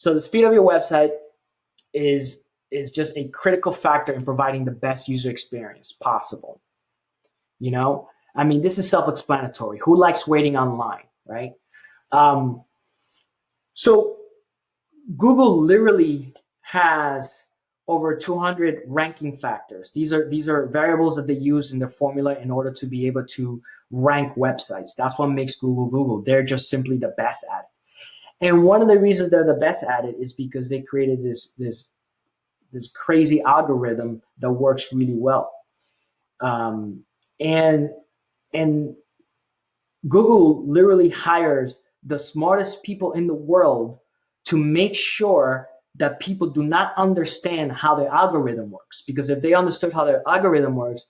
So the speed of your website is just a critical factor in providing the best user experience possible. You know, I mean, this is self-explanatory. Who likes waiting online, right? Um, so Google literally has over 200 ranking factors. These are variables that they use in their formula in order to be able to rank websites. That's what makes Google Google. They're just simply the best at it. And one of the reasons they're the best at it is because they created this crazy algorithm that works really well. Um, and and Google literally hires the smartest people in the world to make sure that people do not understand how their algorithm works. Because if they understood how their algorithm works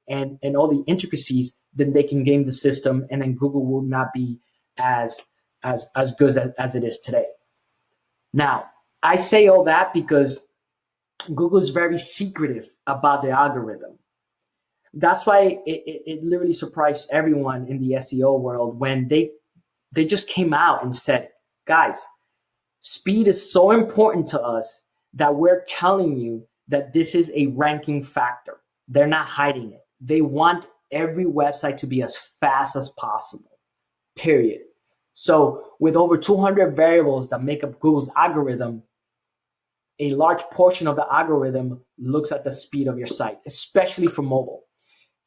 and all the intricacies, then they can game the system, and then Google will not be as good as it is today. Now, I say all that because Google is very secretive about the algorithm. That's why it literally surprised everyone in the SEO world when they just came out and said, guys, speed is so important to us that we're telling you that this is a ranking factor. They're not hiding it. They want every website to be as fast as possible, period. So with over 200 variables that make up Google's algorithm, a large portion of the algorithm looks at the speed of your site, especially for mobile.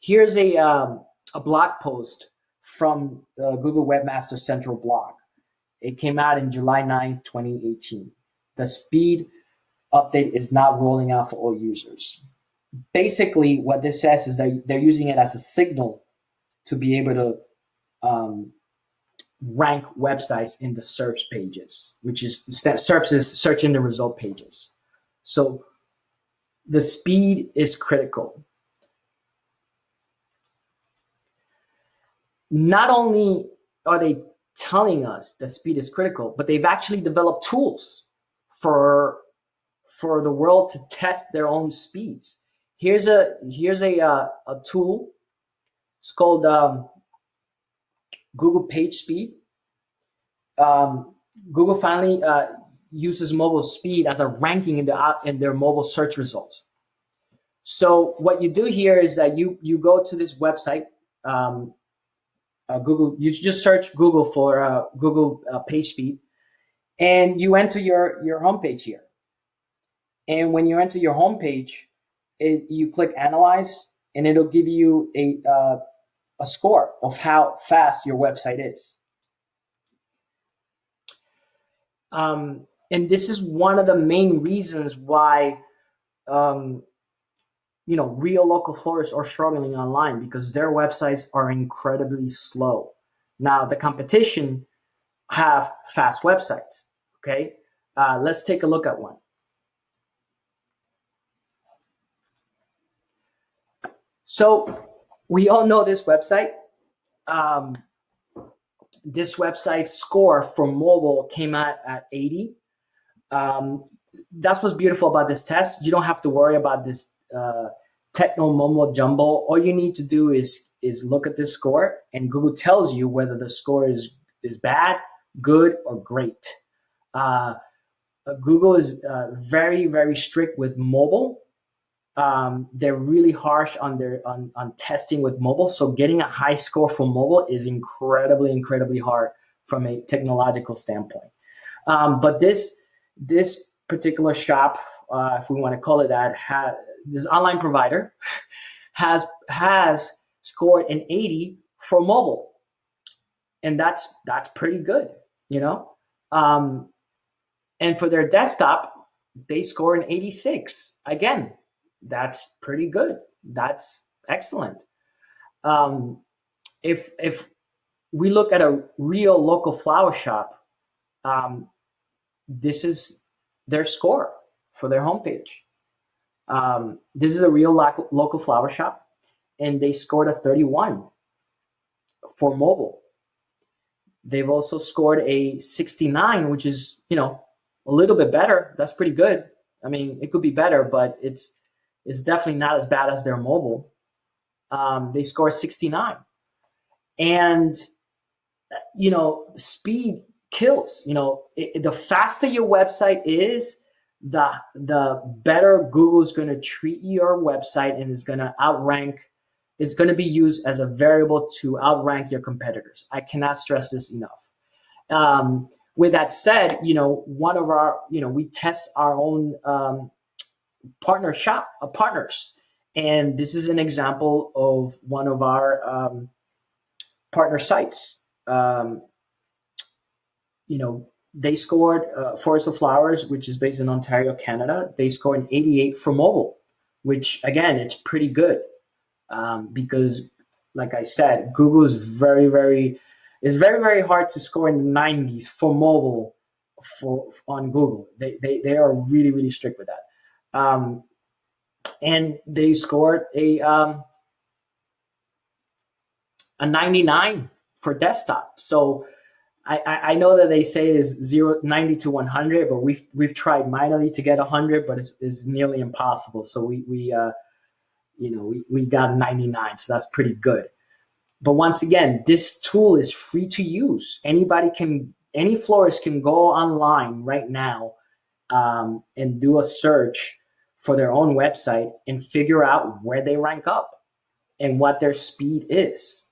Here's a blog post from the Google Webmaster Central blog. It came out in July 9th, 2018. The speed update is not rolling out for all users. Basically, what this says is that they're using it as a signal to be able to rank websites in the search pages, which is SERPs is search engine result pages. So the speed is critical. Not only are they telling us the speed is critical, but they've actually developed tools for the world to test their own speeds. Here's a tool. It's called Google Page Speed. Google finally uses mobile speed as a ranking in their mobile search results. So what you do here is that you go to this website. Google, you just search Google for Google Page Speed, and you enter your homepage here. And when you enter your homepage, you click Analyze, and it'll give you a score of how fast your website is. And this is one of the main reasons why real local florists are struggling online, because their websites are incredibly slow. Now, the competition have fast websites. Okay, let's take a look at one. So we all know this website. This website's score for mobile came out at 80. That's what's beautiful about this test. You don't have to worry about this techno mumbo jumbo. All you need to do is look at this score, and Google tells you whether the score is bad, good, or great. Google is very, very strict with mobile. They're really harsh on testing with mobile. So getting a high score for mobile is incredibly hard from a technological standpoint. But this particular shop, if we want to call it that, this online provider has scored an 80 for mobile, and that's pretty good, you know. And for their desktop, they score an 86. Again, that's pretty good. That's excellent. If we look at a real local flower shop, this is their score for their homepage. This is a real local flower shop, and they scored a 31 for mobile. They've also scored a 69, which is, a little bit better. That's pretty good. I mean, it could be better, but it's definitely not as bad as their mobile. They score 69. And, speed kills. The faster your website is, the better Google's going to treat your website and is going to outrank. It's going to be used as a variable to outrank your competitors. I cannot stress this enough. With that said, one of our, we test our own partners, and this is an example of one of our partner sites. They scored Forest of Flowers, which is based in Ontario, Canada. They scored an 88 for mobile, which again, it's pretty good because, like I said, Google is very hard to score in the 90s for mobile on Google. They are really, really strict with that. And they scored a 99 for desktop. So I know that they say is 90 to 100, but we've tried mightily to get 100, but it's nearly impossible. So we got a 99, so that's pretty good. But once again, this tool is free to use. Any florist can go online right now and do a search for their own website and figure out where they rank up and what their speed is.